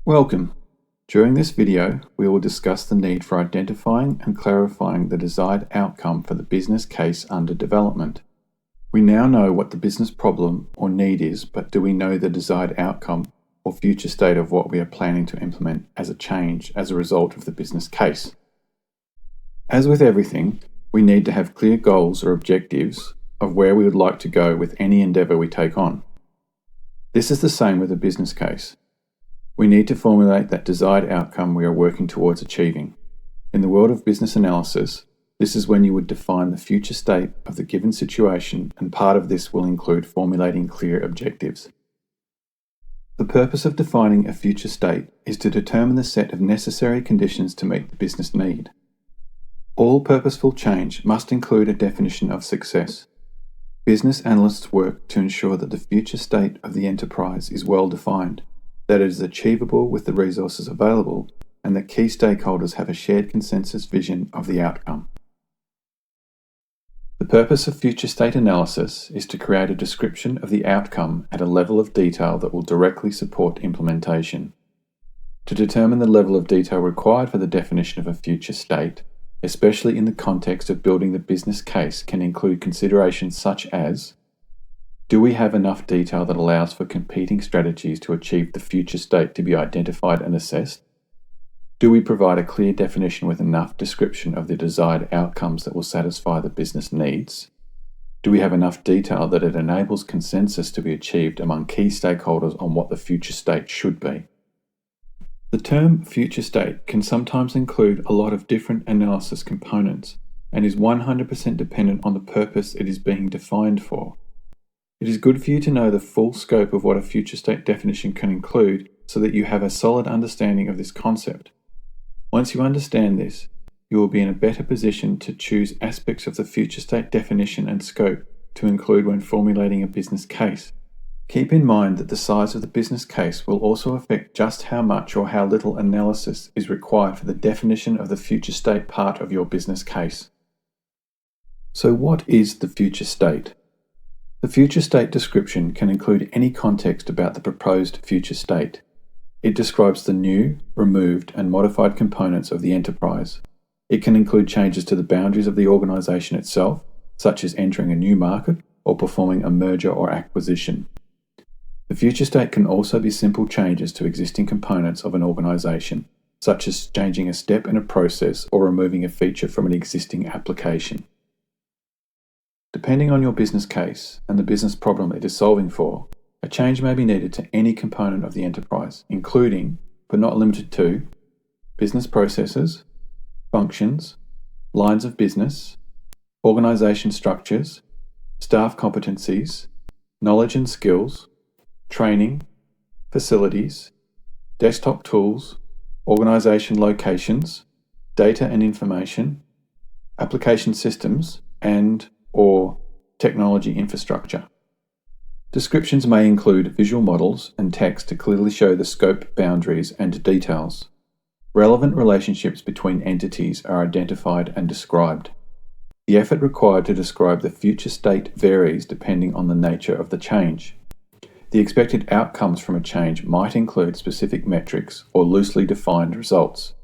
Welcome. During this video, we will discuss the need for identifying and clarifying the desired outcome for the business case under development. We now know what the business problem or need is, but do we know the desired outcome or future state of what we are planning to implement as a change as a result of the business case? As with everything, we need to have clear goals or objectives of where we would like to go with any endeavor we take on. This is the same with a business case. We need to formulate that desired outcome we are working towards achieving. In the world of business analysis, this is when you would define the future state of the given situation, and part of this will include formulating clear objectives. The purpose of defining a future state is to determine the set of necessary conditions to meet the business need. All purposeful change must include a definition of success. Business analysts work to ensure that the future state of the enterprise is well defined, that it is achievable with the resources available, and that key stakeholders have a shared consensus vision of the outcome. The purpose of future state analysis is to create a description of the outcome at a level of detail that will directly support implementation. To determine the level of detail required for the definition of a future state, especially in the context of building the business case, can include considerations such as: do we have enough detail that allows for competing strategies to achieve the future state to be identified and assessed? Do we provide a clear definition with enough description of the desired outcomes that will satisfy the business needs? Do we have enough detail that it enables consensus to be achieved among key stakeholders on what the future state should be? The term future state can sometimes include a lot of different analysis components and is 100% dependent on the purpose it is being defined for. It is good for you to know the full scope of what a future state definition can include so that you have a solid understanding of this concept. Once you understand this, you will be in a better position to choose aspects of the future state definition and scope to include when formulating a business case. Keep in mind that the size of the business case will also affect just how much or how little analysis is required for the definition of the future state part of your business case. So what is the future state? The future state description can include any context about the proposed future state. It describes the new, removed, and modified components of the enterprise. It can include changes to the boundaries of the organization itself, such as entering a new market or performing a merger or acquisition. The future state can also be simple changes to existing components of an organization, such as changing a step in a process or removing a feature from an existing application. Depending on your business case and the business problem it is solving for, a change may be needed to any component of the enterprise, including, but not limited to, business processes, functions, lines of business, organization structures, staff competencies, knowledge and skills, training, facilities, desktop tools, organization locations, data and information, application systems, and/or technology infrastructure. Descriptions may include visual models and text to clearly show the scope, boundaries, and details. Relevant relationships between entities are identified and described. The effort required to describe the future state varies depending on the nature of the change. The expected outcomes from a change might include specific metrics or loosely defined results.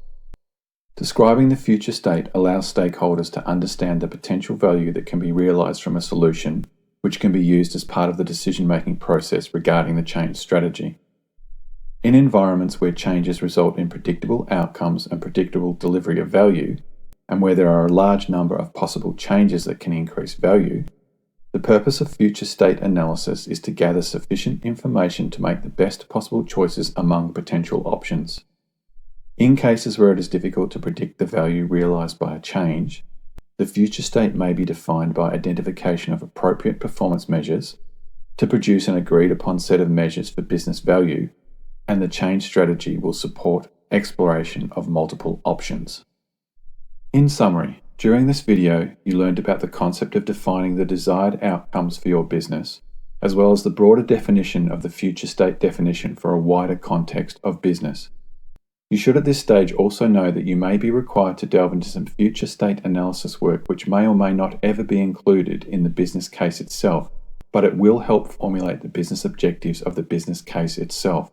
Describing the future state allows stakeholders to understand the potential value that can be realized from a solution, which can be used as part of the decision-making process regarding the change strategy. In environments where changes result in predictable outcomes and predictable delivery of value, and where there are a large number of possible changes that can increase value, the purpose of future state analysis is to gather sufficient information to make the best possible choices among potential options. In cases where it is difficult to predict the value realized by a change, the future state may be defined by identification of appropriate performance measures to produce an agreed upon set of measures for business value, and the change strategy will support exploration of multiple options. In summary, during this video, you learned about the concept of defining the desired outcomes for your business, as well as the broader definition of the future state definition for a wider context of business. You should at this stage also know that you may be required to delve into some future state analysis work which may or may not ever be included in the business case itself, but it will help formulate the business objectives of the business case itself.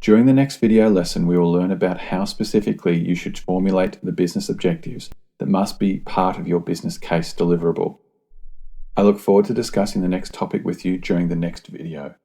During the next video lesson, we will learn about how specifically you should formulate the business objectives that must be part of your business case deliverable. I look forward to discussing the next topic with you during the next video.